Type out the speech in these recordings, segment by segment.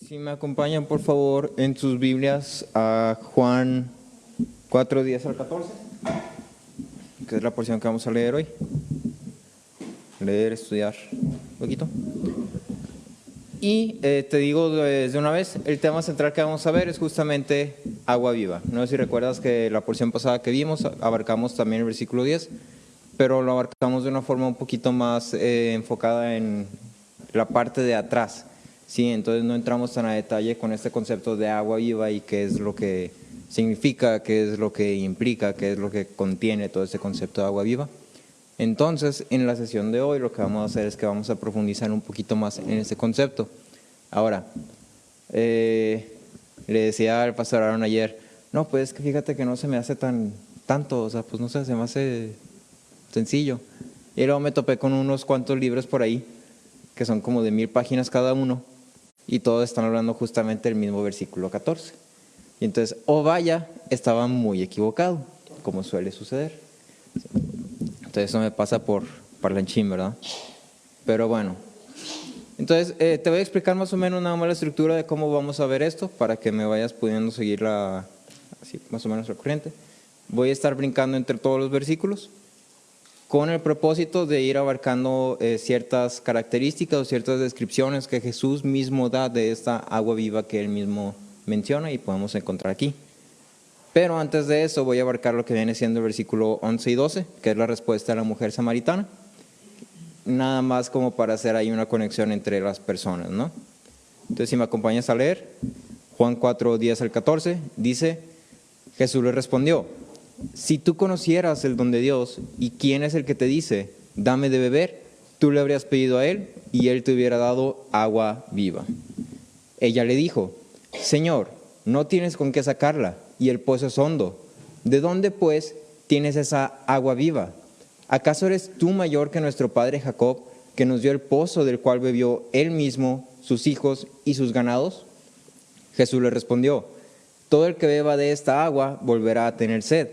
Si me acompañan, por favor, en sus Biblias a Juan 4, 10 al 14, que es la porción que vamos a leer hoy. Leer, estudiar un poquito. Y te digo desde una vez, el tema central que vamos a ver es justamente agua viva. No sé si recuerdas que la porción pasada que vimos abarcamos también el versículo 10, pero lo abarcamos de una forma un poquito más enfocada en la parte de atrás. Sí, entonces no entramos tan a detalle con este concepto de agua viva y qué es lo que significa, qué es lo que implica, qué es lo que contiene todo este concepto de agua viva. Entonces, en la sesión de hoy lo que vamos a hacer es que vamos a profundizar un poquito más en este concepto. Ahora, le decía al pastor Aaron ayer, no, pues que fíjate que no se me hace tanto, o sea, pues no sé, se me hace sencillo. Y luego me topé con unos cuantos libros por ahí, que son como de 1000 páginas cada uno, y todos están hablando justamente del mismo versículo 14. Y entonces, vaya, estaba muy equivocado, como suele suceder. Entonces eso me pasa por parlanchín, ¿verdad? Pero bueno, entonces te voy a explicar más o menos nada más la estructura de cómo vamos a ver esto, para que me vayas pudiendo seguir así, más o menos la corriente. Voy a estar brincando entre todos los versículos, con el propósito de ir abarcando ciertas características o ciertas descripciones que Jesús mismo da de esta agua viva que Él mismo menciona y podemos encontrar aquí. Pero antes de eso voy a abarcar lo que viene siendo el versículo 11 y 12, que es la respuesta de la mujer samaritana, nada más como para hacer ahí una conexión entre las personas, ¿no? Entonces, si me acompañas a leer, Juan 4, 10 al 14, dice, Jesús le respondió, si tú conocieras el don de Dios y quién es el que te dice, dame de beber, tú le habrías pedido a él y él te hubiera dado agua viva. Ella le dijo, Señor, no tienes con qué sacarla y el pozo es hondo. ¿De dónde, pues, tienes esa agua viva? ¿Acaso eres tú mayor que nuestro padre Jacob, que nos dio el pozo del cual bebió él mismo, sus hijos y sus ganados? Jesús le respondió, todo el que beba de esta agua volverá a tener sed,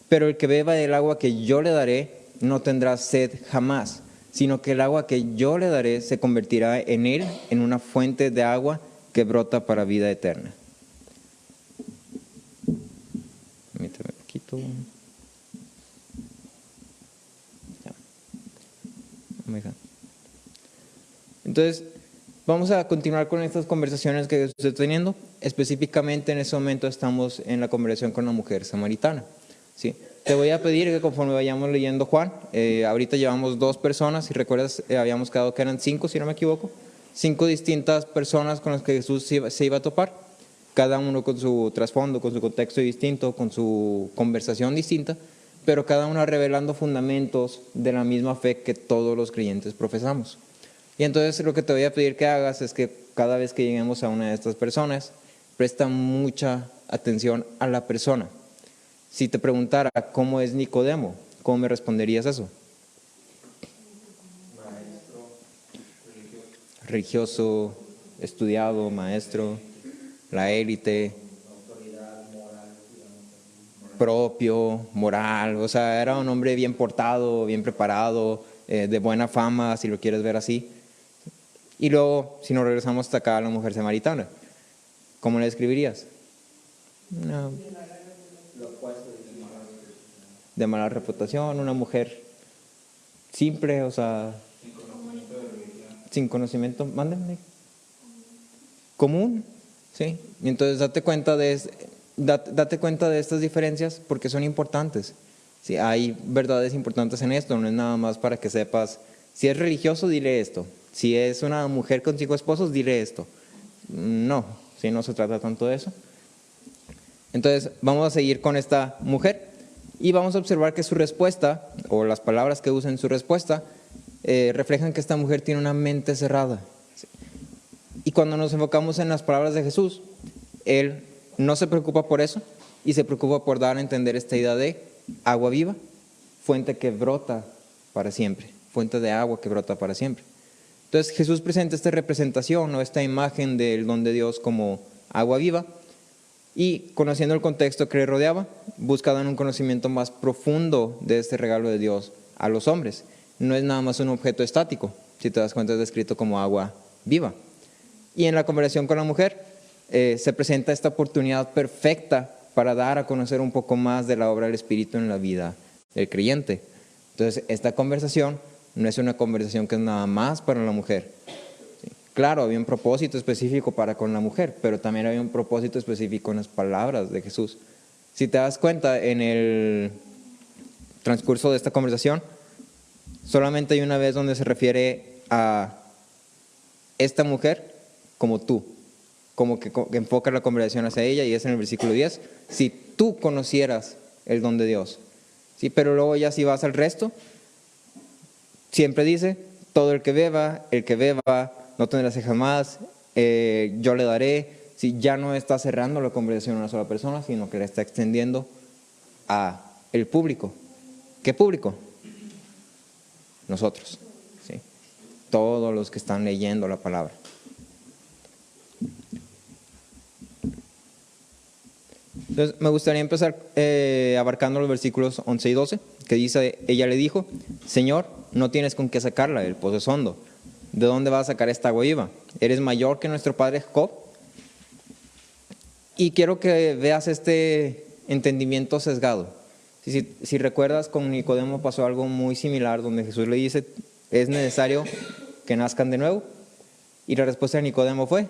pero el que beba del agua que yo le daré no tendrá sed jamás, sino que el agua que yo le daré se convertirá en él en una fuente de agua que brota para vida eterna. Permítame un poquito. Entonces, vamos a continuar con estas conversaciones que estoy teniendo. Específicamente en ese momento estamos en la conversación con la mujer samaritana. ¿Sí? Te voy a pedir que conforme vayamos leyendo Juan, ahorita llevamos 2 personas, si recuerdas habíamos quedado que eran 5, si no me equivoco, 5 distintas personas con las que Jesús se iba a topar, cada uno con su trasfondo, con su contexto distinto, con su conversación distinta, pero cada una revelando fundamentos de la misma fe que todos los creyentes profesamos. Y entonces lo que te voy a pedir que hagas es que cada vez que lleguemos a una de estas personas, presta mucha atención a la persona. Si te preguntara cómo es Nicodemo, ¿cómo me responderías eso? Maestro, religioso, estudiado, maestro, la élite, autoridad moral, propio, moral, o sea, era un hombre bien portado, bien preparado, de buena fama, si lo quieres ver así. Y luego, si nos regresamos hasta acá a la mujer samaritana, ¿cómo la describirías? No. De mala reputación, una mujer simple, o sea, sin conocimiento, mándenme, común, ¿sí? Y entonces date cuenta de estas diferencias porque son importantes. ¿Sí? Hay verdades importantes en esto, no es nada más para que sepas, si es religioso, dile esto, si es una mujer con 5 esposos, dile esto. No, ¿sí? No se trata tanto de eso. Entonces, vamos a seguir con esta mujer. Y vamos a observar que su respuesta, o las palabras que usa en su respuesta, reflejan que esta mujer tiene una mente cerrada. Y cuando nos enfocamos en las palabras de Jesús, Él no se preocupa por eso y se preocupa por dar a entender esta idea de agua viva, fuente que brota para siempre, fuente de agua que brota para siempre. Entonces Jesús presenta esta representación o esta imagen del don de Dios como agua viva, y conociendo el contexto que le rodeaba, busca dar un conocimiento más profundo de este regalo de Dios a los hombres. No es nada más un objeto estático, si te das cuenta es descrito como agua viva. Y en la conversación con la mujer se presenta esta oportunidad perfecta para dar a conocer un poco más de la obra del Espíritu en la vida del creyente. Entonces, esta conversación no es una conversación que es nada más para la mujer. ¿Sí? Claro, había un propósito específico para con la mujer, pero también había un propósito específico en las palabras de Jesús. Si te das cuenta, en el transcurso de esta conversación, solamente hay una vez donde se refiere a esta mujer como tú, como que enfoca la conversación hacia ella, y es en el versículo 10, si tú conocieras el don de Dios. ¿Sí? Pero luego ya si vas al resto, siempre dice, todo el que beba, no tendrá jamás, yo le daré. ¿Sí? Ya no está cerrando la conversación a una sola persona, sino que la está extendiendo a el público. ¿Qué público? Nosotros. ¿Sí? Todos los que están leyendo la palabra. Entonces, me gustaría empezar abarcando los versículos 11 y 12, que dice, ella le dijo, Señor, no tienes con qué sacarla, el pozo es hondo. ¿De dónde vas a sacar esta agua viva? ¿Eres mayor que nuestro padre Jacob? Y quiero que veas este entendimiento sesgado. Si recuerdas, con Nicodemo pasó algo muy similar, donde Jesús le dice, ¿es necesario que nazcan de nuevo? Y la respuesta de Nicodemo fue,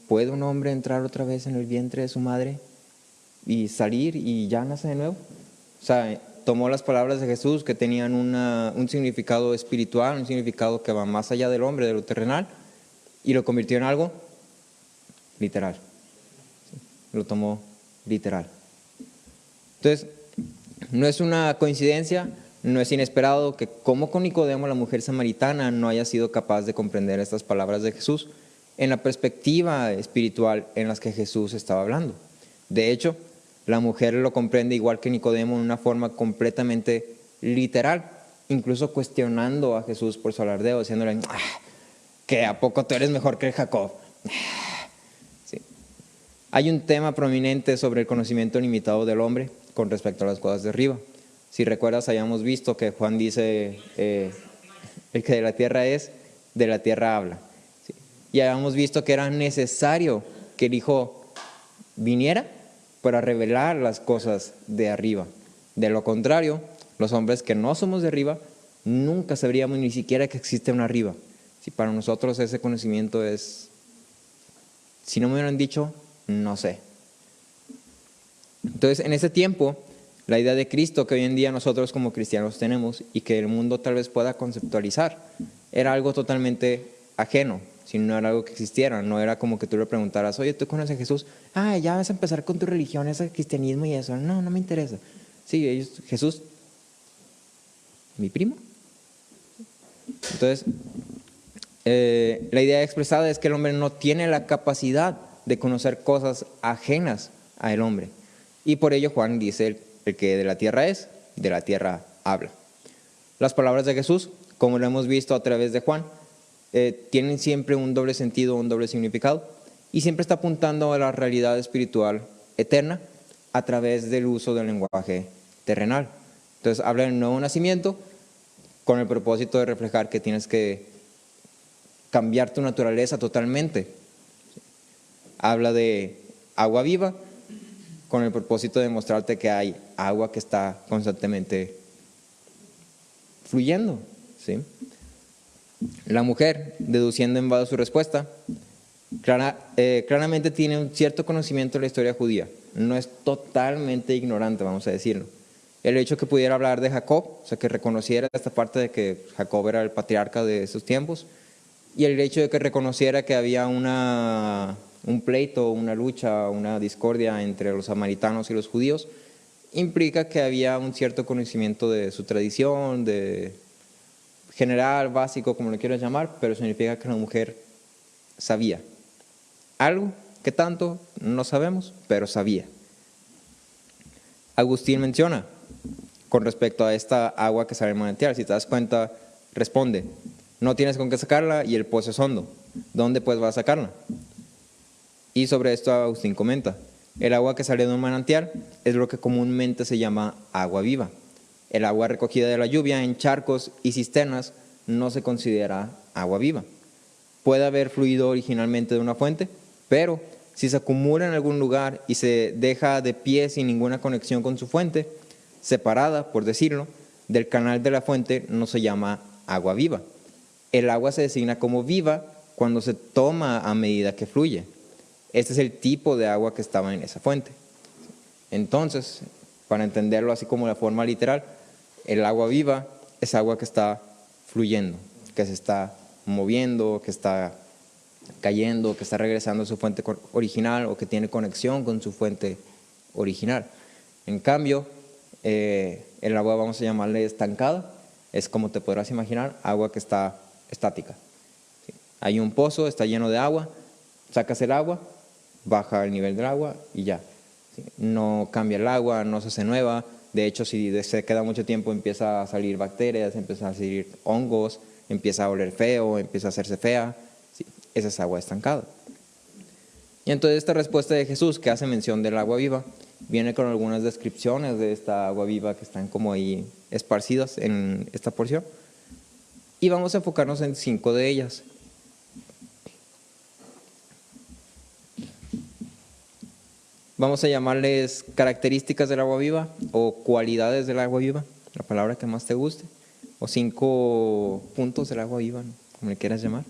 ¿puede un hombre entrar otra vez en el vientre de su madre y salir y ya nace de nuevo? O sea, tomó las palabras de Jesús que tenían un significado espiritual, un significado que va más allá del hombre, de lo terrenal, y lo convirtió en algo literal. Lo tomó literal. Entonces, no es una coincidencia, no es inesperado que como con Nicodemo la mujer samaritana no haya sido capaz de comprender estas palabras de Jesús en la perspectiva espiritual en las que Jesús estaba hablando. De hecho, la mujer lo comprende igual que Nicodemo en una forma completamente literal, incluso cuestionando a Jesús por su alardeo, diciéndole, ¿que a poco tú eres mejor que el Jacob? Sí. Hay un tema prominente sobre el conocimiento limitado del hombre con respecto a las cosas de arriba. Si recuerdas, hayamos visto que Juan dice, el que de la tierra es, de la tierra habla. ¿Sí? Y habíamos visto que era necesario que el Hijo viniera para revelar las cosas de arriba. De lo contrario, los hombres que no somos de arriba, nunca sabríamos ni siquiera que existe un arriba. Si para nosotros ese conocimiento es, si no me hubieran dicho, no sé. Entonces, en ese tiempo, la idea de Cristo que hoy en día nosotros como cristianos tenemos y que el mundo tal vez pueda conceptualizar, era algo totalmente ajeno, si no era algo que existiera. No era como que tú le preguntaras, oye, ¿tú conoces a Jesús? Ya vas a empezar con tu religión, ese cristianismo y eso. No, no me interesa. Sí, Jesús, mi primo. Entonces, la idea expresada es que el hombre no tiene la capacidad de conocer cosas ajenas al hombre. Y por ello Juan dice, el que de la tierra es, de la tierra habla. Las palabras de Jesús, como lo hemos visto a través de Juan, tienen siempre un doble sentido, un doble significado, y siempre está apuntando a la realidad espiritual eterna a través del uso del lenguaje terrenal. Entonces habla del nuevo nacimiento con el propósito de reflejar que tienes que cambiar tu naturaleza totalmente. Habla de agua viva con el propósito de mostrarte que hay agua que está constantemente fluyendo. ¿Sí? La mujer, deduciendo en base a su respuesta, claramente tiene un cierto conocimiento de la historia judía. No es totalmente ignorante, vamos a decirlo. El hecho que pudiera hablar de Jacob, o sea, que reconociera esta parte de que Jacob era el patriarca de esos tiempos, y el hecho de que reconociera que había un pleito, una lucha, una discordia entre los samaritanos y los judíos, implica que había un cierto conocimiento de su tradición, de general, básico, como lo quieras llamar, pero significa que la mujer sabía algo que tanto no sabemos, pero sabía. Agustín menciona con respecto a esta agua que sale del manantial, si te das cuenta, responde, no tienes con qué sacarla y el pozo es hondo. ¿Dónde pues vas a sacarla? Y sobre esto Agustín comenta, el agua que sale de un manantial es lo que comúnmente se llama agua viva. El agua recogida de la lluvia en charcos y cisternas no se considera agua viva. puede haber fluido originalmente de una fuente, pero si se acumula en algún lugar y se deja de pie sin ninguna conexión con su fuente, separada, por decirlo, del canal de la fuente, no se llama agua viva. El agua se designa como viva cuando se toma a medida que fluye. Este es el tipo de agua que estaba en esa fuente. Entonces, para entenderlo así como de forma literal, el agua viva es agua que está fluyendo, que se está moviendo, que está cayendo, que está regresando a su fuente original o que tiene conexión con su fuente original. En cambio, el agua vamos a llamarle estancada, es como te podrás imaginar, agua que está estática. ¿Sí? Hay un pozo, está lleno de agua, sacas el agua, baja el nivel del agua y ya. ¿Sí? No cambia el agua, no se hace nueva. De hecho, si se queda mucho tiempo empieza a salir bacterias, empiezan a salir hongos, empieza a oler feo, empieza a hacerse fea. ¿Sí? Esa es agua estancada. Y entonces esta respuesta de Jesús, que hace mención del agua viva, viene con algunas descripciones de esta agua viva que están como ahí esparcidas en esta porción. Y vamos a enfocarnos en 5 de ellas. Vamos a llamarles características del agua viva o cualidades del agua viva, la palabra que más te guste, o 5 puntos del agua viva, ¿no? Como le quieras llamar.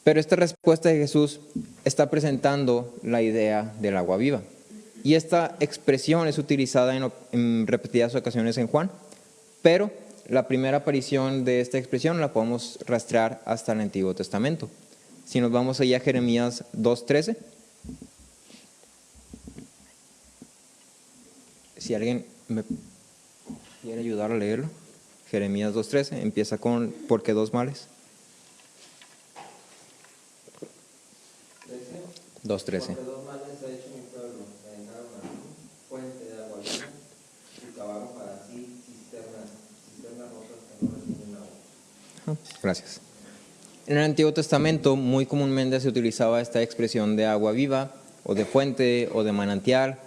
Pero esta respuesta de Jesús está presentando la idea del agua viva. Y esta expresión es utilizada en repetidas ocasiones en Juan, pero la primera aparición de esta expresión la podemos rastrear hasta el Antiguo Testamento. Si nos vamos allá a Jeremías 2:13, si alguien me quiere ayudar a leerlo, Jeremías 2:13 empieza con ¿por qué 2 males? 2:13. Porque 2 males ha hecho mi pueblo, me dejaron a mí fuente de agua viva y cavaron para sí cisternas rotas que no reciben agua. Gracias. En el Antiguo Testamento muy comúnmente se utilizaba esta expresión de agua viva o de fuente o de manantial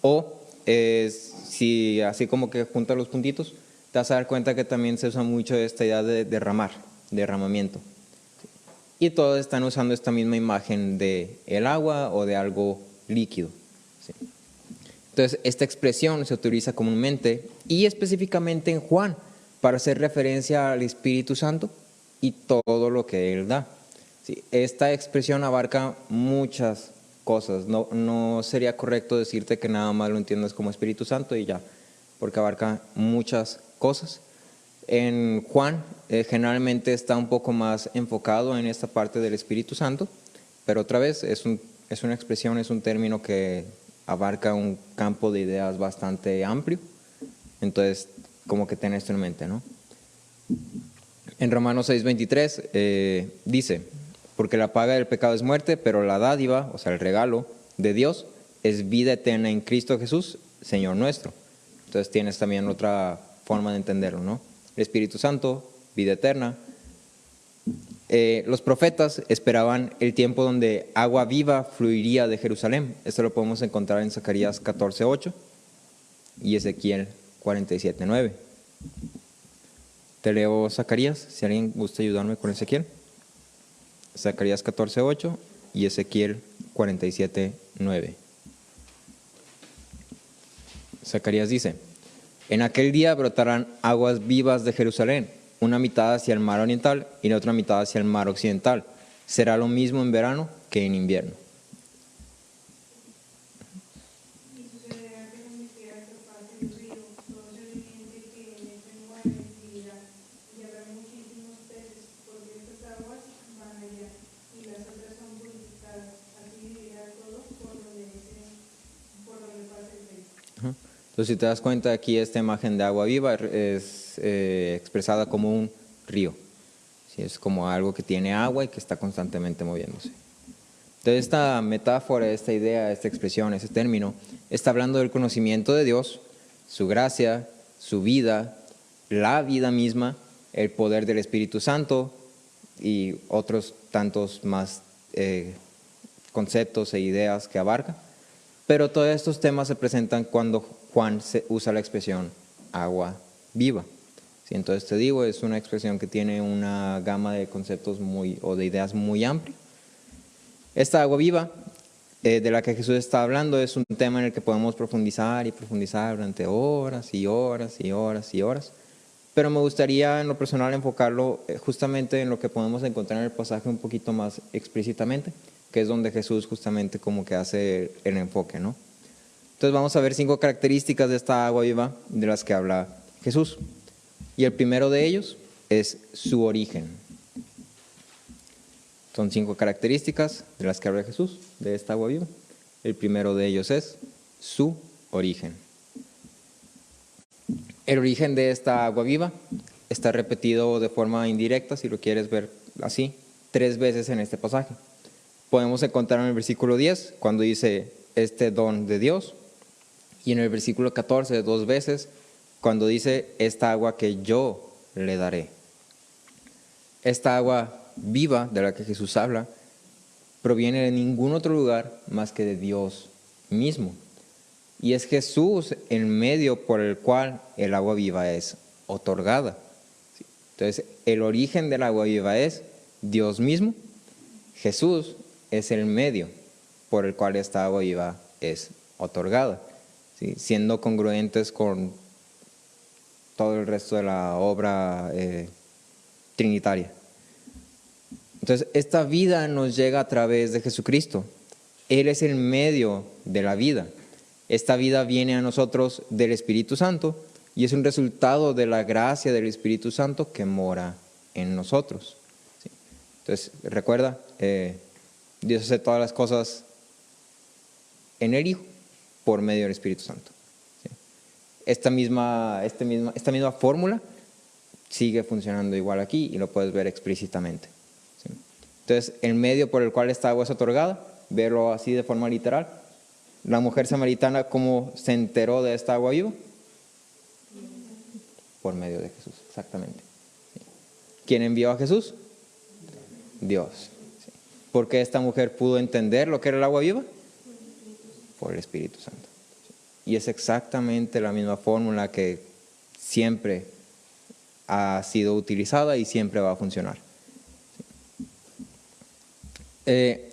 o si así como que juntas los puntitos te vas a dar cuenta que también se usa mucho esta idea de derramamiento. Y todos están usando esta misma imagen de el agua o de algo líquido. ¿Sí? Entonces, esta expresión se utiliza comúnmente y específicamente en Juan para hacer referencia al Espíritu Santo y todo lo que Él da. ¿Sí? Esta expresión abarca muchas cosas. No sería correcto decirte que nada más lo entiendas como Espíritu Santo y ya, porque abarca muchas cosas. En Juan generalmente está un poco más enfocado en esta parte del Espíritu Santo, pero otra vez es una expresión, es un término que abarca un campo de ideas bastante amplio, entonces como que ten esto en mente, ¿no? En Romanos 6:23 dice, porque la paga del pecado es muerte, pero la dádiva, o sea el regalo de Dios, es vida eterna en Cristo Jesús, Señor nuestro. Entonces tienes también otra forma de entenderlo, ¿no? El Espíritu Santo, vida eterna. Los profetas esperaban el tiempo donde agua viva fluiría de Jerusalén. Esto lo podemos encontrar en Zacarías 14:8 y Ezequiel 47:9. Te leo Zacarías, si alguien gusta ayudarme con Ezequiel. Zacarías 14:8 y Ezequiel 47:9. Zacarías dice, en aquel día brotarán aguas vivas de Jerusalén, una mitad hacia el mar oriental y la otra mitad hacia el mar occidental. Será lo mismo en verano que en invierno. Y sucederá que donde quiera que pase el río, todo se alimente que en ese muere vivirá, y habrá muchísimos peces, porque estas aguas van allá, y las otras son purificadas. Así vivirá todo por donde pase el río. Entonces, si te das cuenta, aquí esta imagen de agua viva es expresada como un río. ¿Sí? Es como algo que tiene agua y que está constantemente moviéndose. Entonces, esta metáfora, esta idea, esta expresión, ese término, está hablando del conocimiento de Dios, su gracia, su vida, la vida misma, el poder del Espíritu Santo y otros tantos más conceptos e ideas que abarca. Pero todos estos temas se presentan cuando Juan usa la expresión agua viva. ¿sí? Entonces te digo, es una expresión que tiene una gama de conceptos o de ideas muy amplia. Esta agua viva de la que Jesús está hablando es un tema en el que podemos profundizar y profundizar durante horas y horas y horas y horas. Pero me gustaría en lo personal enfocarlo justamente en lo que podemos encontrar en el pasaje un poquito más explícitamente, que es donde Jesús justamente como que hace el enfoque, ¿no? Entonces vamos a ver 5 características de esta agua viva de las que habla Jesús. Y el primero de ellos es su origen. Son 5 características de las que habla Jesús de esta agua viva. El primero de ellos es su origen. El origen de esta agua viva está repetido de forma indirecta, si lo quieres ver así, 3 veces en este pasaje. Podemos encontrar en el versículo 10, cuando dice este don de Dios, y en el versículo 14, 2 veces, cuando dice esta agua que yo le daré. Esta agua viva de la que Jesús habla proviene de ningún otro lugar más que de Dios mismo. Y es Jesús el medio por el cual el agua viva es otorgada. Entonces, el origen del agua viva es Dios mismo. Jesús es el medio por el cual esta agua viva es otorgada, ¿sí? Siendo congruentes con todo el resto de la obra trinitaria. Entonces, esta vida nos llega a través de Jesucristo. Él es el medio de la vida. Esta vida viene a nosotros del Espíritu Santo y es un resultado de la gracia del Espíritu Santo que mora en nosotros. ¿Sí? Entonces, recuerda, Dios hace todas las cosas en el Hijo por medio del Espíritu Santo. ¿Sí? Esta misma fórmula sigue funcionando igual aquí y lo puedes ver explícitamente. ¿Sí? Entonces, el medio por el cual esta agua es otorgada, verlo así de forma literal. La mujer samaritana, ¿cómo se enteró de esta agua viva? Por medio de Jesús, exactamente. ¿Sí? ¿Quién envió a Jesús? Dios. ¿Sí? ¿Por qué esta mujer pudo entender lo que era el agua viva? Por el Espíritu Santo. ¿Sí? Y es exactamente la misma fórmula que siempre ha sido utilizada y siempre va a funcionar. ¿Sí?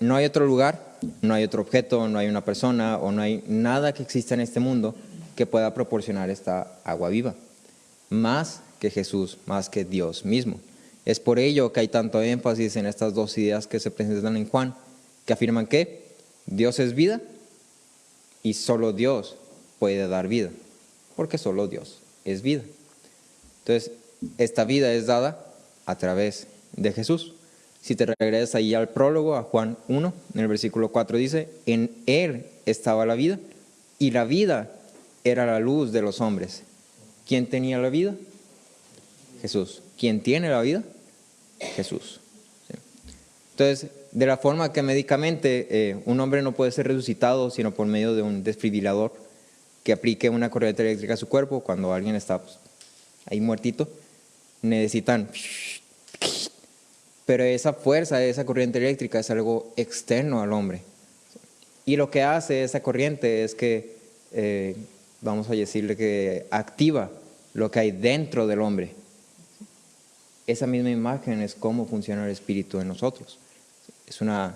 No hay otro lugar, no hay otro objeto, no hay una persona o no hay nada que exista en este mundo que pueda proporcionar esta agua viva, más que Jesús, más que Dios mismo. Es por ello que hay tanto énfasis en estas 2 ideas que se presentan en Juan, que afirman que Dios es vida y solo Dios puede dar vida, porque solo Dios es vida. Entonces, esta vida es dada a través de Jesús. Si te regresas ahí al prólogo, a Juan 1, en el versículo 4 dice, en Él estaba la vida, y la vida era la luz de los hombres. ¿Quién tenía la vida? Jesús. ¿Quién tiene la vida? Jesús. ¿Sí? Entonces, de la forma que médicamente un hombre no puede ser resucitado, sino por medio de un desfibrilador que aplique una corriente eléctrica a su cuerpo, cuando alguien está ahí muertito, necesitan... Pero esa fuerza, esa corriente eléctrica es algo externo al hombre. Y lo que hace esa corriente es que, vamos a decirle que activa lo que hay dentro del hombre. Esa misma imagen es cómo funciona el espíritu en nosotros. Es una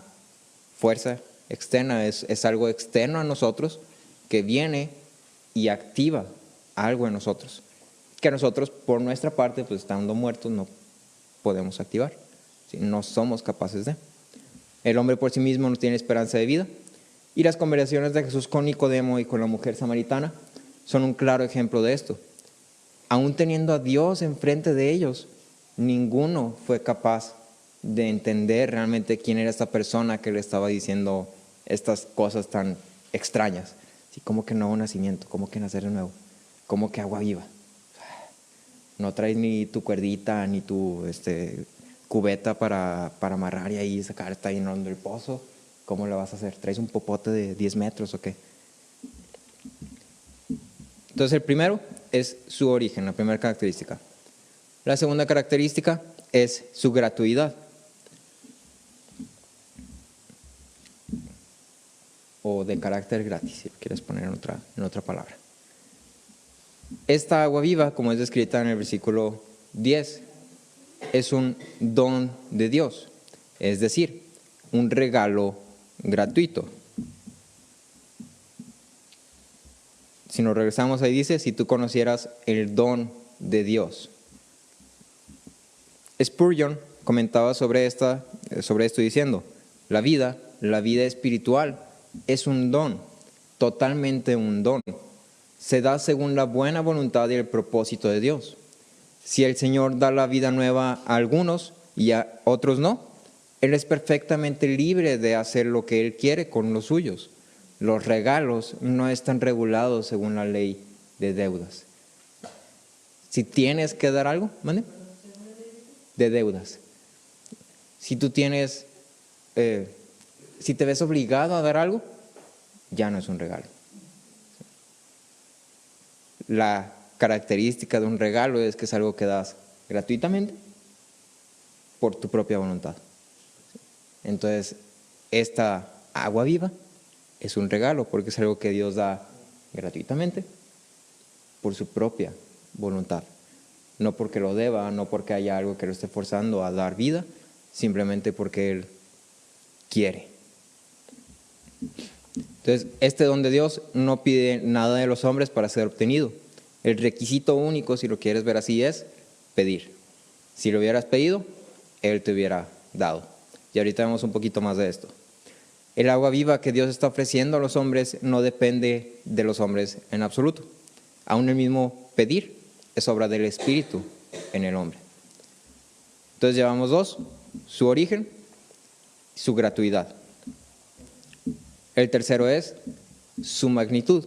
fuerza externa, es algo externo a nosotros que viene y activa algo en nosotros. Que nosotros, por nuestra parte, pues estando muertos, no podemos activar. No somos capaces de. El hombre por sí mismo no tiene esperanza de vida. Y las conversaciones de Jesús con Nicodemo y con la mujer samaritana son un claro ejemplo de esto. Aún teniendo a Dios enfrente de ellos, ninguno fue capaz de entender realmente quién era esta persona que le estaba diciendo estas cosas tan extrañas. Así como que nuevo nacimiento, como que nacer de nuevo, como que agua viva. No traes ni tu cuerdita, ni tu cubeta para amarrar y ahí sacar, está llenando el pozo. ¿Cómo lo vas a hacer? ¿Traes un popote de 10 metros o qué? Entonces el primero es su origen, la primera característica. La segunda característica es su gratuidad. O de carácter gratis, si lo quieres poner en otra palabra. Esta agua viva, como es descrita en el versículo 10 es un don de Dios, es decir, un regalo gratuito. Si nos regresamos ahí dice, si tú conocieras el don de Dios. Spurgeon comentaba sobre esto diciendo, la vida espiritual es un don, totalmente un don. Se da según la buena voluntad y el propósito de Dios. Si el Señor da la vida nueva a algunos y a otros no, Él es perfectamente libre de hacer lo que Él quiere con los suyos. Los regalos no están regulados según la ley de deudas. Si tienes que dar algo, ¿mande? De deudas. Si tú tienes, si te ves obligado a dar algo, ya no es un regalo. La característica de un regalo es que es algo que das gratuitamente por tu propia voluntad. Entonces, esta agua viva es un regalo porque es algo que Dios da gratuitamente por su propia voluntad. No porque lo deba, no porque haya algo que lo esté forzando a dar vida, simplemente porque Él quiere. Entonces, este don de Dios no pide nada de los hombres para ser obtenido. El requisito único, si lo quieres ver así, es pedir. Si lo hubieras pedido, Él te hubiera dado. Y ahorita vemos un poquito más de esto. El agua viva que Dios está ofreciendo a los hombres no depende de los hombres en absoluto. Aún el mismo pedir es obra del Espíritu en el hombre. Entonces llevamos dos, su origen, su gratuidad. El tercero es su magnitud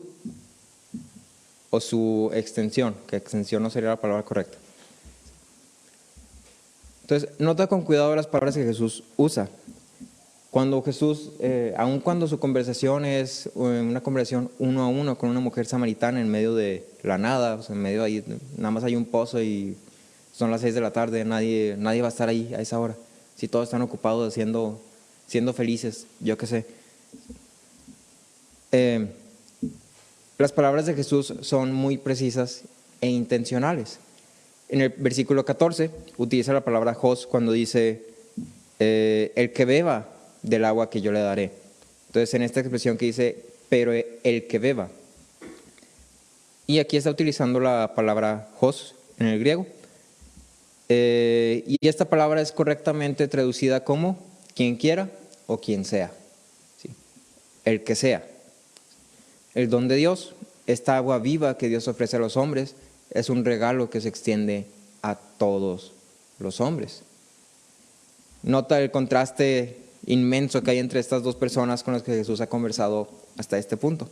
o su extensión, que extensión no sería la palabra correcta. Entonces, nota con cuidado las palabras que Jesús usa. Cuando Jesús, aun cuando su conversación es una conversación uno a uno con una mujer samaritana en medio de la nada, o sea, en medio de ahí, nada más hay un pozo y son las 6 de la tarde, nadie va a estar ahí a esa hora. Si todos están ocupados siendo felices, yo qué sé. Las palabras de Jesús son muy precisas e intencionales. En el versículo 14 utiliza la palabra jos cuando dice, el que beba del agua que yo le daré. Entonces en esta expresión que dice, pero el que beba. Y aquí está utilizando la palabra jos en el griego. Y esta palabra es correctamente traducida como quien quiera o quien sea. ¿Sí? El que sea. El don de Dios, esta agua viva que Dios ofrece a los hombres, es un regalo que se extiende a todos los hombres. Nota el contraste inmenso que hay entre estas dos personas con las que Jesús ha conversado hasta este punto.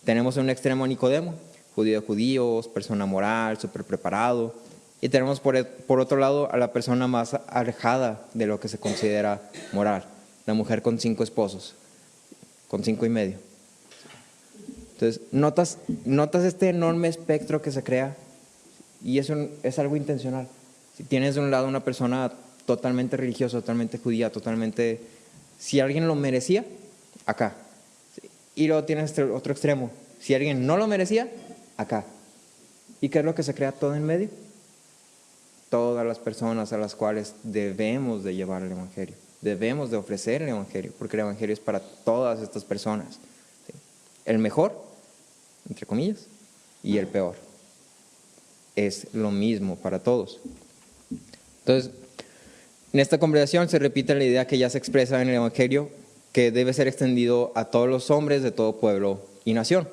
Tenemos en un extremo a Nicodemo, judío de judíos, persona moral, súper preparado. Y tenemos por otro lado a la persona más alejada de lo que se considera moral, la mujer con 5 esposos, con 5 y medio. Entonces, notas este enorme espectro que se crea y eso es algo intencional. Si tienes de un lado una persona totalmente religiosa, totalmente judía, totalmente... Si alguien lo merecía, acá. Y luego tienes este otro extremo. Si alguien no lo merecía, acá. ¿Y qué es lo que se crea todo en medio? Todas las personas a las cuales debemos de llevar el Evangelio. Debemos de ofrecer el Evangelio, porque el Evangelio es para todas estas personas. El mejor, entre comillas, y el peor. Es lo mismo para todos. Entonces, en esta conversación se repite la idea que ya se expresa en el Evangelio, que debe ser extendido a todos los hombres de todo pueblo y nación.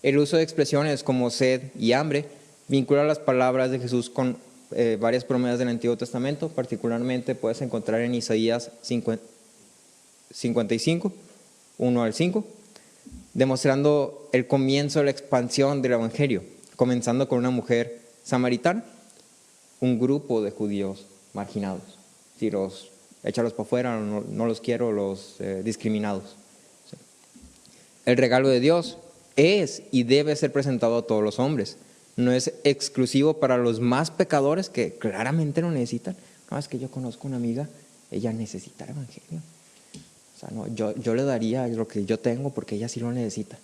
El uso de expresiones como sed y hambre vincula las palabras de Jesús con varias promesas del Antiguo Testamento. Particularmente puedes encontrar en Isaías 55, 1 al 5, demostrando el comienzo de la expansión del Evangelio, comenzando con una mujer samaritana, un grupo de judíos marginados. Si échalos para afuera, no los quiero, los discriminados. El regalo de Dios es y debe ser presentado a todos los hombres. No es exclusivo para los más pecadores que claramente lo necesitan. No, es que yo conozco una amiga, ella necesita el Evangelio. O sea, no, yo le daría lo que yo tengo porque ella sí lo necesita.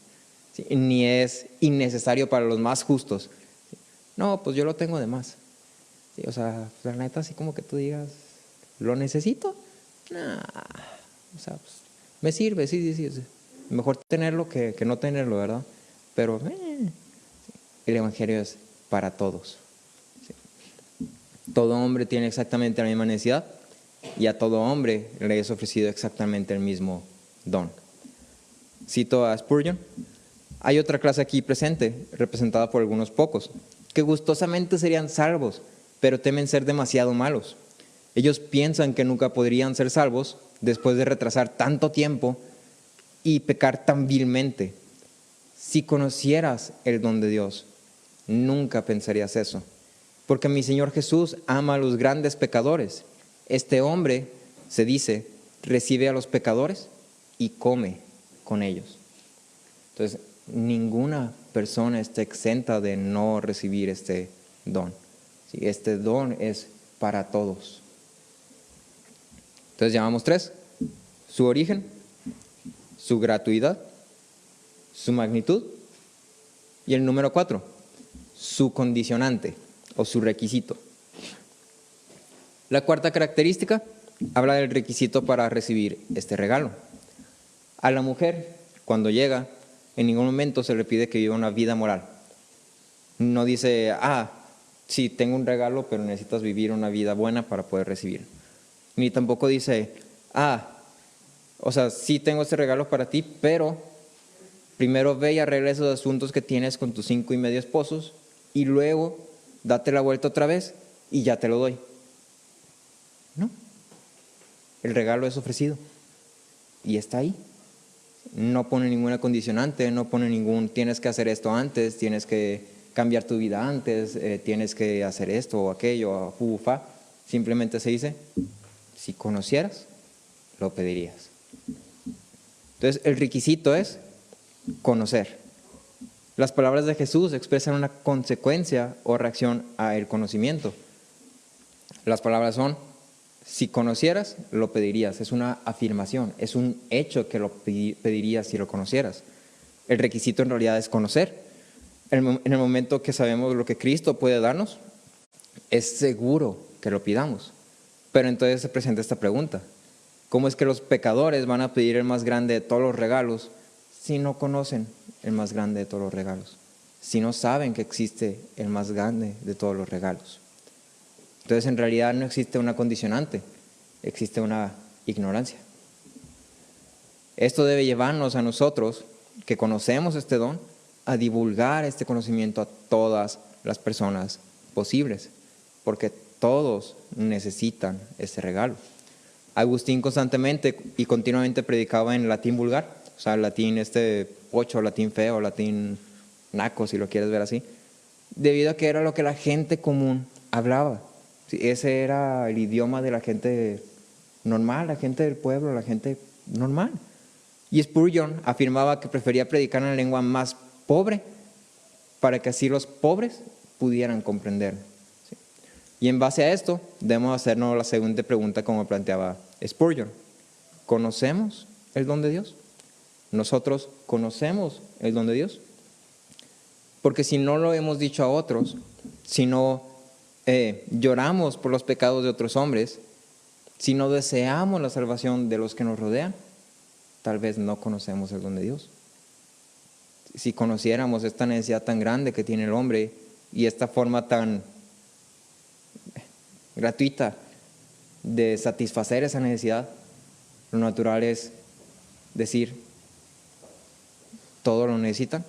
¿Sí? Ni es innecesario para los más justos. ¿Sí? No, pues yo lo tengo de más. Sí, o sea, la neta, así como que tú digas, ¿lo necesito? Nah, o sea, pues, me sirve, sí. Mejor tenerlo que no tenerlo, ¿verdad? Pero el Evangelio es para todos. ¿Sí? Todo hombre tiene exactamente la misma necesidad y a todo hombre le es ofrecido exactamente el mismo don. Cito a Spurgeon: hay otra clase aquí presente, representada por algunos pocos, que gustosamente serían salvos, pero temen ser demasiado malos. Ellos piensan que nunca podrían ser salvos después de retrasar tanto tiempo y pecar tan vilmente. Si conocieras el don de Dios, nunca pensarías eso, porque mi Señor Jesús ama a los grandes pecadores. Este hombre, se dice, recibe a los pecadores y come con ellos. Entonces, ninguna persona está exenta de no recibir este don. ¿Sí? Este don es para todos. Entonces, llamamos 3: su origen, su gratuidad, su magnitud, y el número 4, su condicionante o su requisito. La cuarta característica habla del requisito para recibir este regalo. A la mujer, cuando llega, en ningún momento se le pide que viva una vida moral. No dice, sí, tengo un regalo, pero necesitas vivir una vida buena para poder recibir. Ni tampoco dice, sí tengo este regalo para ti, pero primero ve y arregla esos asuntos que tienes con tus 5 y medio esposos y luego date la vuelta otra vez y ya te lo doy. No. El regalo es ofrecido y está ahí. No pone ninguna condicionante, no pone tienes que hacer esto antes, tienes que cambiar tu vida antes, tienes que hacer esto o aquello, Simplemente se dice, si conocieras, lo pedirías. Entonces, el requisito es conocer. Las palabras de Jesús expresan una consecuencia o reacción al conocimiento. Las palabras son, si conocieras, lo pedirías. Es una afirmación, es un hecho que lo pedirías si lo conocieras. El requisito en realidad es conocer. En el momento que sabemos lo que Cristo puede darnos, es seguro que lo pidamos. Pero entonces se presenta esta pregunta: ¿cómo es que los pecadores van a pedir el más grande de todos los regalos si no conocen el más grande de todos los regalos? Si no saben que existe el más grande de todos los regalos. Entonces, en realidad no existe una condicionante, existe una ignorancia. Esto debe llevarnos a nosotros, que conocemos este don, a divulgar este conocimiento a todas las personas posibles, porque todos necesitan este regalo. Agustín constantemente y continuamente predicaba en latín vulgar, o sea, latín pocho, latín feo, latín naco, si lo quieres ver así, debido a que era lo que la gente común hablaba. Ese era el idioma de la gente normal, la gente del pueblo, la gente normal. Y Spurgeon afirmaba que prefería predicar en la lengua más pobre para que así los pobres pudieran comprender. ¿Sí? Y en base a esto, debemos hacernos la siguiente pregunta como planteaba Spurgeon. ¿Conocemos el don de Dios? ¿Nosotros conocemos el don de Dios? Porque si no lo hemos dicho a otros, si no lloramos por los pecados de otros hombres, si no deseamos la salvación de los que nos rodean, tal vez no conocemos el don de Dios. Si conociéramos esta necesidad tan grande que tiene el hombre y esta forma tan gratuita de satisfacer esa necesidad, lo natural es decir, todos lo necesitan,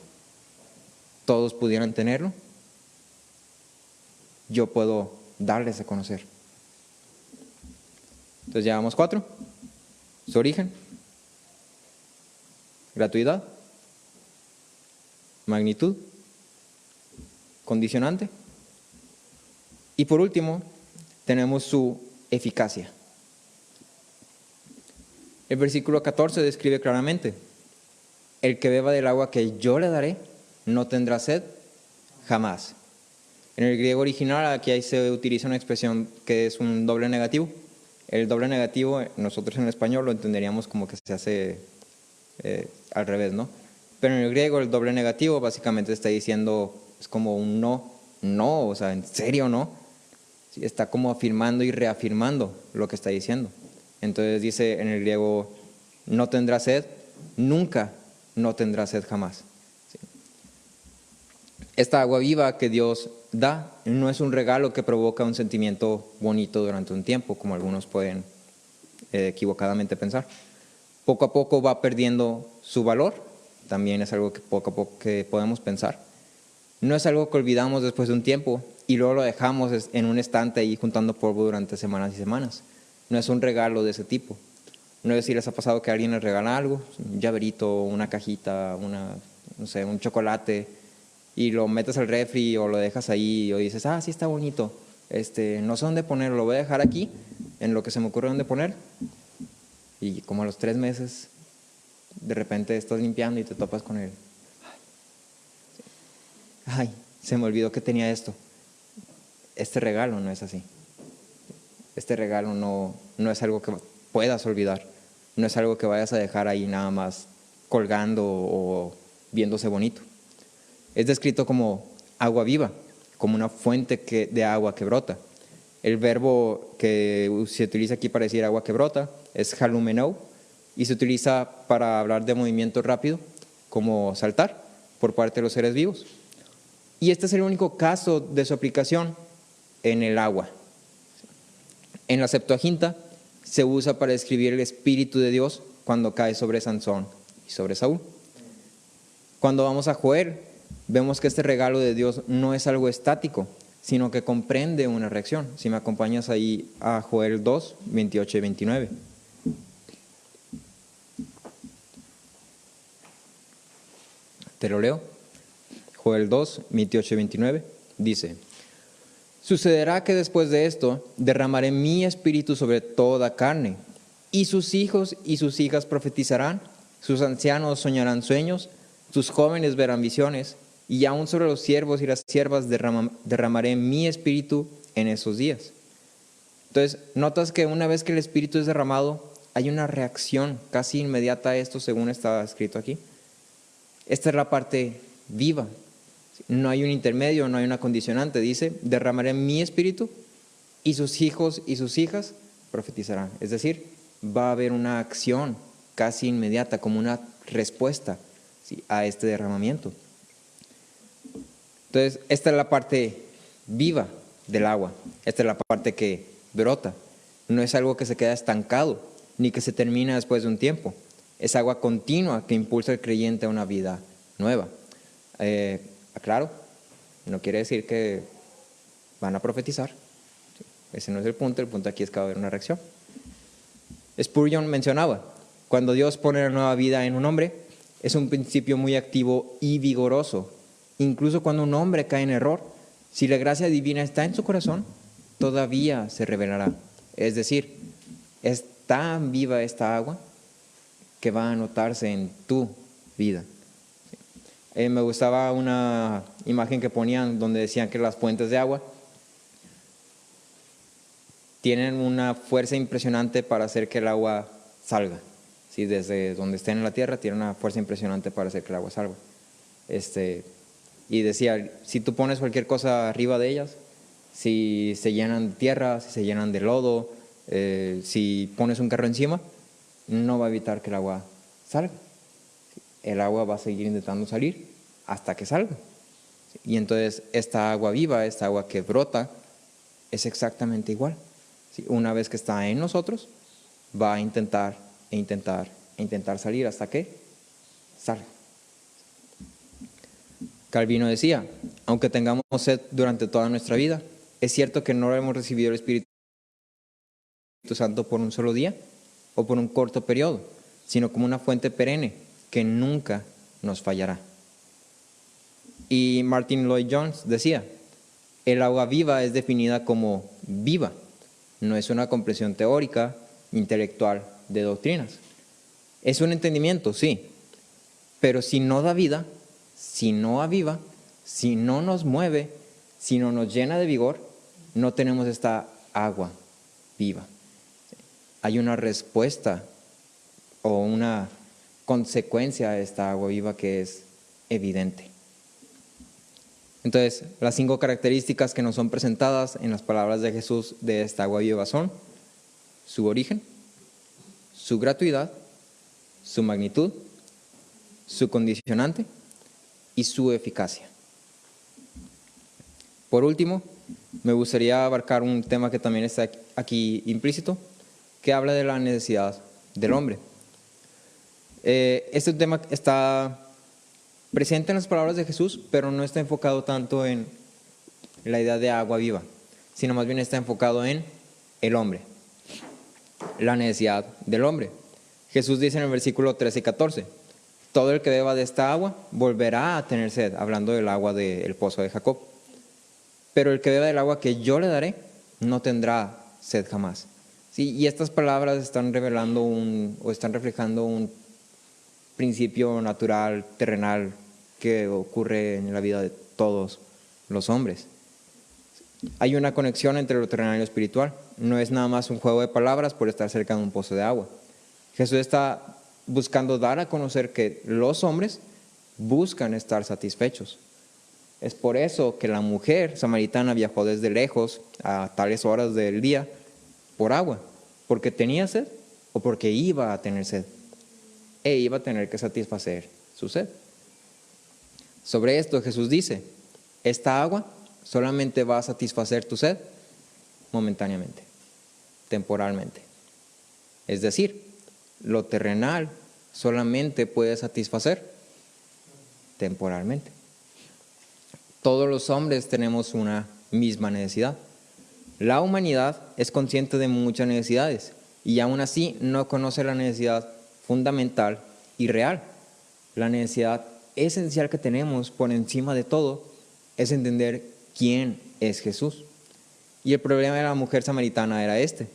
todos pudieran tenerlo, yo puedo darles a conocer. Entonces llevamos 4: su origen, gratuidad, magnitud, condicionante, y por último tenemos su eficacia. El versículo 14 describe claramente: el que beba del agua que yo le daré no tendrá sed jamás. En el griego original aquí ahí se utiliza una expresión que es un doble negativo. El doble negativo nosotros en el español lo entenderíamos como que se hace al revés, ¿no? Pero en el griego el doble negativo básicamente está diciendo, es como un no, o sea, en serio no. ¿sí? Está como afirmando y reafirmando lo que está diciendo. Entonces dice en el griego, no tendrás sed, nunca no tendrás sed jamás. ¿Sí? Esta agua viva que Dios da no es un regalo que provoca un sentimiento bonito durante un tiempo, como algunos pueden equivocadamente pensar. Poco a poco va perdiendo su valor, también es algo que poco a poco que podemos pensar. No es algo que olvidamos después de un tiempo y luego lo dejamos en un estante ahí juntando polvo durante semanas y semanas. No es un regalo de ese tipo. No sé si les ha pasado que alguien les regala algo, un llaverito, una cajita, no sé, un chocolate, y lo metes al refri o lo dejas ahí o dices, sí está bonito, no sé dónde ponerlo, lo voy a dejar aquí, en lo que se me ocurre dónde poner. Y como a los 3 meses, de repente estás limpiando y te topas con él. Ay, se me olvidó que tenía esto. Este regalo no es así. Este regalo no es algo que puedas olvidar. No es algo que vayas a dejar ahí nada más colgando o viéndose bonito. Es descrito como agua viva, como una fuente de agua que brota. El verbo que se utiliza aquí para decir agua que brota es halumenou y se utiliza para hablar de movimiento rápido, como saltar, por parte de los seres vivos. Y este es el único caso de su aplicación en el agua. En la Septuaginta se usa para describir el Espíritu de Dios cuando cae sobre Sansón y sobre Saúl. Cuando vamos a Joel, vemos que este regalo de Dios no es algo estático, sino que comprende una reacción. Si me acompañas ahí a Joel 2, 28 y 29. Te lo leo. Joel 2, 28 y 29 dice: sucederá que después de esto derramaré mi espíritu sobre toda carne, y sus hijos y sus hijas profetizarán, sus ancianos soñarán sueños, sus jóvenes verán visiones, y aún sobre los siervos y las siervas derramaré mi espíritu en esos días. Entonces, notas que una vez que el espíritu es derramado, hay una reacción casi inmediata a esto, según está escrito aquí. Esta es la parte viva. No hay un intermedio, no hay una condicionante. Dice, derramaré mi espíritu y sus hijos y sus hijas profetizarán. Es decir, va a haber una acción casi inmediata, como una respuesta, ¿sí?, a este derramamiento. Entonces, esta es la parte viva del agua. Esta es la parte que brota. No es algo que se queda estancado, ni que se termina después de un tiempo. Es agua continua que impulsa al creyente a una vida nueva. Aclaro, no quiere decir que van a profetizar. Ese no es el punto aquí es que va a haber una reacción. Spurgeon mencionaba, cuando Dios pone la nueva vida en un hombre, es un principio muy activo y vigoroso. Incluso cuando un hombre cae en error, si la gracia divina está en su corazón, todavía se revelará. Es decir, es tan viva esta agua que va a notarse en tu vida. Me gustaba una imagen que ponían donde decían que las fuentes de agua tienen una fuerza impresionante para hacer que el agua salga. ¿Sí? Desde donde estén en la tierra tienen una fuerza impresionante para hacer que el agua salga. Y decía, si tú pones cualquier cosa arriba de ellas, si se llenan de tierra, si se llenan de lodo, si pones un carro encima, no va a evitar que el agua salga. El agua va a seguir intentando salir hasta que salga. Y entonces esta agua viva, esta agua que brota, es exactamente igual. Una vez que está en nosotros, va a intentar salir hasta que salga. Calvino decía, aunque tengamos sed durante toda nuestra vida, es cierto que no hemos recibido el Espíritu Santo por un solo día o por un corto periodo, sino como una fuente perenne que nunca nos fallará. Y Martin Lloyd Jones decía, el agua viva es definida como viva, no es una comprensión teórica, intelectual de doctrinas. Es un entendimiento, sí, pero si no da vida, si no aviva, si no nos mueve, si no nos llena de vigor, no tenemos esta agua viva. Hay una respuesta o una consecuencia a esta agua viva que es evidente. Entonces, las 5 características que nos son presentadas en las palabras de Jesús de esta agua viva son su origen, su gratuidad, su magnitud, su condicionante y su eficacia. Por último, me gustaría abarcar un tema que también está aquí implícito, que habla de la necesidad del hombre. Este tema está presente en las palabras de Jesús, pero no está enfocado tanto en la idea de agua viva, sino más bien está enfocado en el hombre, la necesidad del hombre. Jesús dice en el versículo 13 y 14, todo el que beba de esta agua volverá a tener sed, hablando del agua del pozo de Jacob. Pero el que beba del agua que yo le daré no tendrá sed jamás. Sí, y estas palabras están revelando están reflejando un principio natural, terrenal, que ocurre en la vida de todos los hombres. Hay una conexión entre lo terrenal y lo espiritual. No es nada más un juego de palabras por estar cerca de un pozo de agua. Jesús está buscando dar a conocer que los hombres buscan estar satisfechos. Es por eso que la mujer samaritana viajó desde lejos a tales horas del día por agua, porque tenía sed o porque iba a tener sed e iba a tener que satisfacer su sed. Sobre esto Jesús dice, esta agua solamente va a satisfacer tu sed momentáneamente, temporalmente. Es decir, lo terrenal solamente puede satisfacer temporalmente. Todos los hombres tenemos una misma necesidad. La humanidad es consciente de muchas necesidades y aún así no conoce la necesidad fundamental y real. La necesidad esencial que tenemos por encima de todo es entender quién es Jesús. Y el problema de la mujer samaritana era este.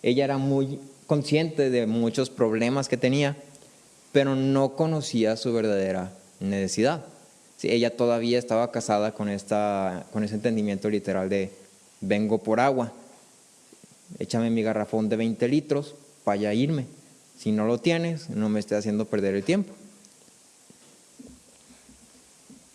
Ella era muy consciente de muchos problemas que tenía, pero no conocía su verdadera necesidad. Sí, ella todavía estaba casada con ese entendimiento literal de vengo por agua, échame mi garrafón de 20 litros para ya irme. Si no lo tienes, no me estés haciendo perder el tiempo.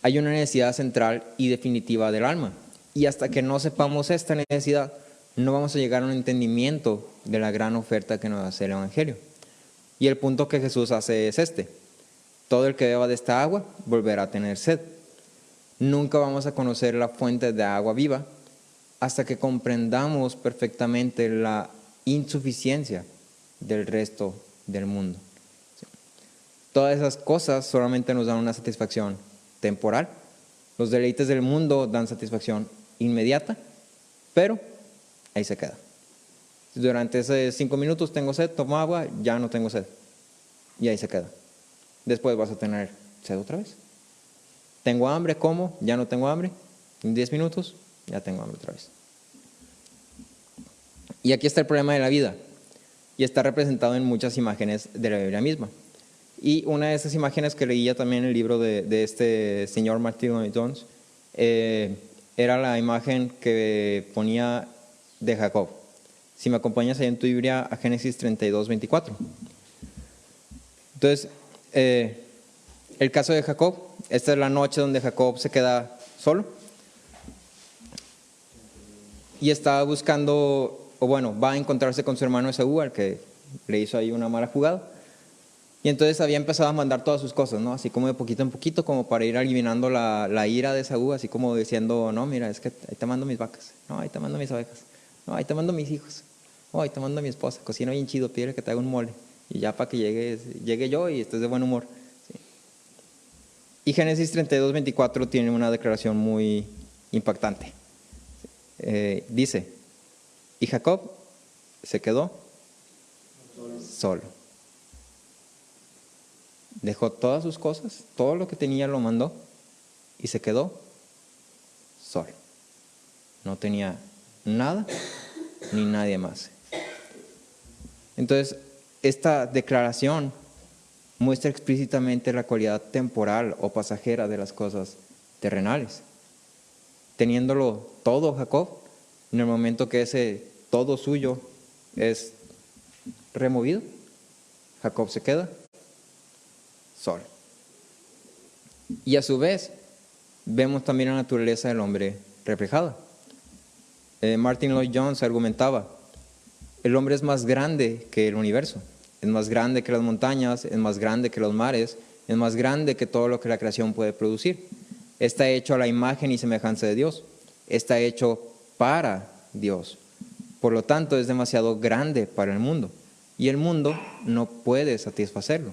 Hay una necesidad central y definitiva del alma. Y hasta que no sepamos esta necesidad, no vamos a llegar a un entendimiento de la gran oferta que nos hace el Evangelio. Y el punto que Jesús hace es este. Todo el que beba de esta agua volverá a tener sed. Nunca vamos a conocer la fuente de agua viva hasta que comprendamos perfectamente la insuficiencia del resto del mundo. Todas esas cosas solamente nos dan una satisfacción temporal. Los deleites del mundo dan satisfacción inmediata, pero ahí se queda. Durante esos 5 minutos tengo sed, tomo agua, ya no tengo sed. Y ahí se queda. Después vas a tener sed otra vez. Tengo hambre, como, ya no tengo hambre. En 10 minutos ya tengo hambre otra vez. Y aquí está el problema de la vida. Y está representado en muchas imágenes de la Biblia misma. Y una de esas imágenes que leía también en el libro de este señor Martin Lloyd-Jones era la imagen que ponía de Jacob. Si me acompañas ahí en tu Biblia a Génesis 32, 24. Entonces, el caso de Jacob, esta es la noche donde Jacob se queda solo y está buscando, o bueno, va a encontrarse con su hermano Esaú, al que le hizo ahí una mala jugada. Y entonces había empezado a mandar todas sus cosas, ¿no? Así como de poquito en poquito, como para ir aliviando la ira de Esaú, así como diciendo, no, mira, es que ahí te mando mis vacas, no, ahí te mando mis ovejas, no, ahí te mando mis hijos, no, ahí te mando mi esposa, cocina bien chido, pídele que te haga un mole, y ya para que llegue yo y estés de buen humor. ¿Sí? Y Génesis 32, 24 tiene una declaración muy impactante. Dice, y Jacob se quedó solo. Dejó todas sus cosas, todo lo que tenía lo mandó y se quedó solo. No tenía nada ni nadie más. Entonces, esta declaración muestra explícitamente la cualidad temporal o pasajera de las cosas terrenales. Teniéndolo todo Jacob, en el momento que ese todo suyo es removido, Jacob se queda solo. Y a su vez, vemos también la naturaleza del hombre reflejada. Martin Lloyd Jones argumentaba, el hombre es más grande que el universo, es más grande que las montañas, es más grande que los mares, es más grande que todo lo que la creación puede producir. Está hecho a la imagen y semejanza de Dios, está hecho para Dios. Por lo tanto, es demasiado grande para el mundo y el mundo no puede satisfacerlo.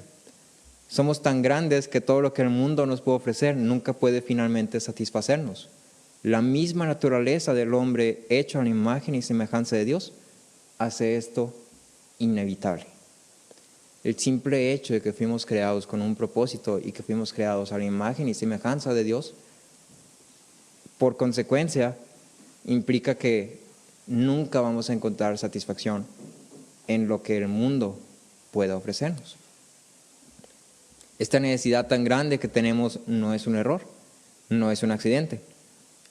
Somos tan grandes que todo lo que el mundo nos puede ofrecer nunca puede finalmente satisfacernos. La misma naturaleza del hombre hecho a la imagen y semejanza de Dios hace esto inevitable. El simple hecho de que fuimos creados con un propósito y que fuimos creados a la imagen y semejanza de Dios, por consecuencia, implica que nunca vamos a encontrar satisfacción en lo que el mundo pueda ofrecernos. Esta necesidad tan grande que tenemos no es un error, no es un accidente.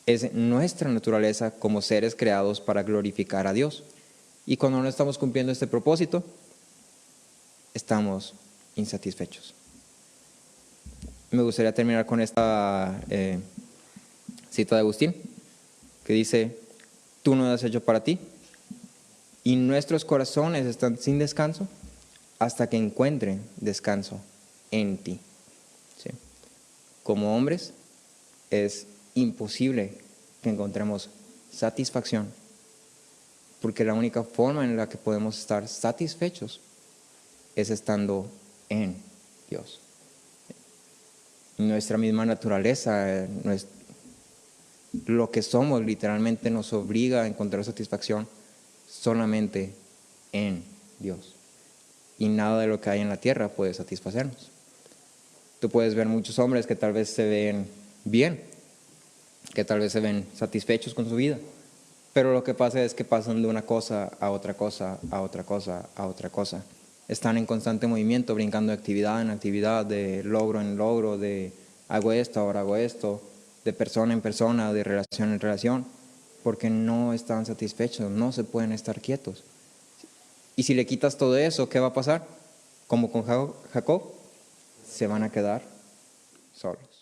Es nuestra naturaleza como seres creados para glorificar a Dios. Y cuando no estamos cumpliendo este propósito, estamos insatisfechos. Me gustaría terminar con esta cita de Agustín, que dice, tú no has hecho para ti, y nuestros corazones están sin descanso hasta que encuentren descanso en ti. ¿Sí? Como hombres, es imposible que encontremos satisfacción, porque la única forma en la que podemos estar satisfechos es estando en Dios. Nuestra misma naturaleza, lo que somos literalmente nos obliga a encontrar satisfacción solamente en Dios. Y nada de lo que hay en la tierra puede satisfacernos. Tú puedes ver muchos hombres que tal vez se ven bien, que tal vez se ven satisfechos con su vida, pero lo que pasa es que pasan de una cosa a otra cosa, a otra cosa, a otra cosa. Están en constante movimiento, brincando de actividad en actividad, de logro en logro, de hago esto, ahora hago esto, de persona en persona, de relación en relación, porque no están satisfechos, no se pueden estar quietos. Y si le quitas todo eso, ¿qué va a pasar? Como con Jacob, se van a quedar solos.